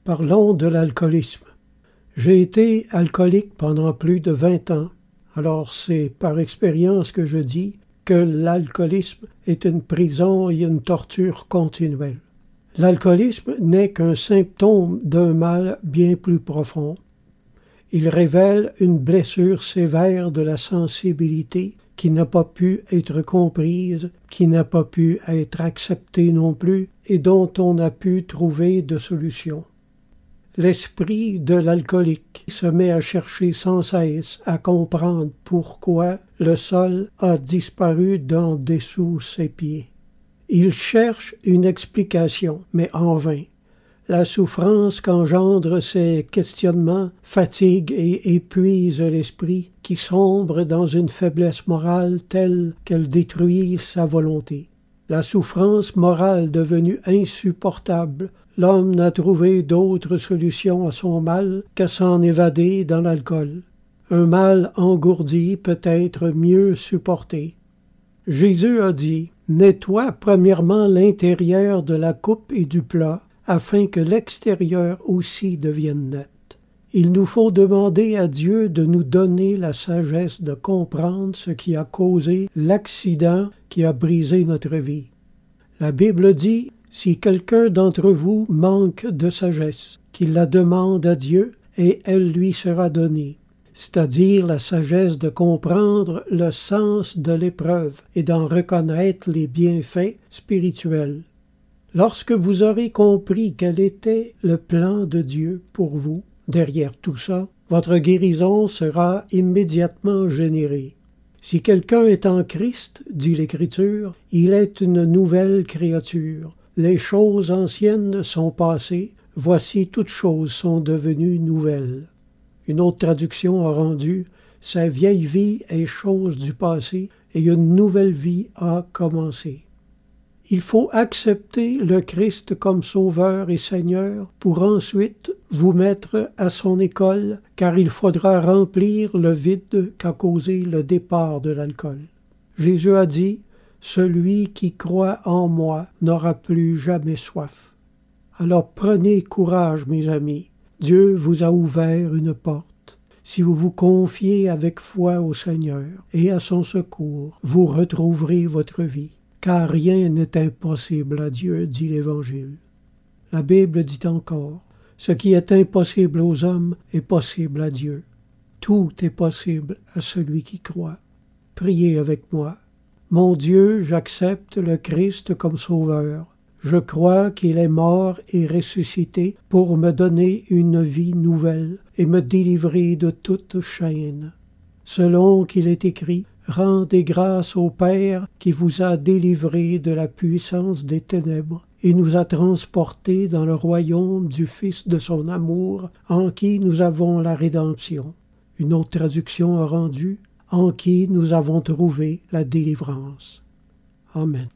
Parlons de l'alcoolisme. J'ai été alcoolique pendant plus de 20 ans. Alors c'est par expérience que je dis que l'alcoolisme est une prison et une torture continuelle. L'alcoolisme n'est qu'un symptôme d'un mal bien plus profond. Il révèle une blessure sévère de la sensibilité qui n'a pas pu être comprise, qui n'a pas pu être acceptée non plus et dont on n'a pu trouver de solution. L'esprit de l'alcoolique se met à chercher sans cesse à comprendre pourquoi le sol a disparu d'en dessous ses pieds. Il cherche une explication, mais en vain. La souffrance qu'engendrent ces questionnements fatigue et épuise l'esprit qui sombre dans une faiblesse morale telle qu'elle détruit sa volonté. La souffrance morale devenue insupportable, l'homme n'a trouvé d'autre solution à son mal qu'à s'en évader dans l'alcool. Un mal engourdi peut être mieux supporté. Jésus a dit « Nettoie premièrement l'intérieur de la coupe et du plat, afin que l'extérieur aussi devienne net. » Il nous faut demander à Dieu de nous donner la sagesse de comprendre ce qui a causé l'accident qui a brisé notre vie. La Bible dit « Si quelqu'un d'entre vous manque de sagesse, qu'il la demande à Dieu, et elle lui sera donnée. » C'est-à-dire la sagesse de comprendre le sens de l'épreuve et d'en reconnaître les bienfaits spirituels. Lorsque vous aurez compris quel était le plan de Dieu pour vous, derrière tout ça, votre guérison sera immédiatement générée. Si quelqu'un est en Christ, dit l'Écriture, il est une nouvelle créature. Les choses anciennes sont passées, voici toutes choses sont devenues nouvelles. Une autre traduction a rendu « Sa vieille vie est chose du passé et une nouvelle vie a commencé ». Il faut accepter le Christ comme Sauveur et Seigneur pour ensuite vous mettre à son école, car il faudra remplir le vide qu'a causé le départ de l'alcool. Jésus a dit « Celui qui croit en moi n'aura plus jamais soif ». Alors prenez courage, mes amis. Dieu vous a ouvert une porte. Si vous vous confiez avec foi au Seigneur et à son secours, vous retrouverez votre vie. Car rien n'est impossible à Dieu, dit l'Évangile. La Bible dit encore, ce qui est impossible aux hommes est possible à Dieu. Tout est possible à celui qui croit. Priez avec moi. Mon Dieu, j'accepte le Christ comme Sauveur. Je crois qu'il est mort et ressuscité pour me donner une vie nouvelle et me délivrer de toute chaîne. Selon qu'il est écrit, rendez grâce au Père qui vous a délivré de la puissance des ténèbres et nous a transportés dans le royaume du Fils de son amour, en qui nous avons la rédemption. Une autre traduction a rendu, en qui nous avons trouvé la délivrance. Amen.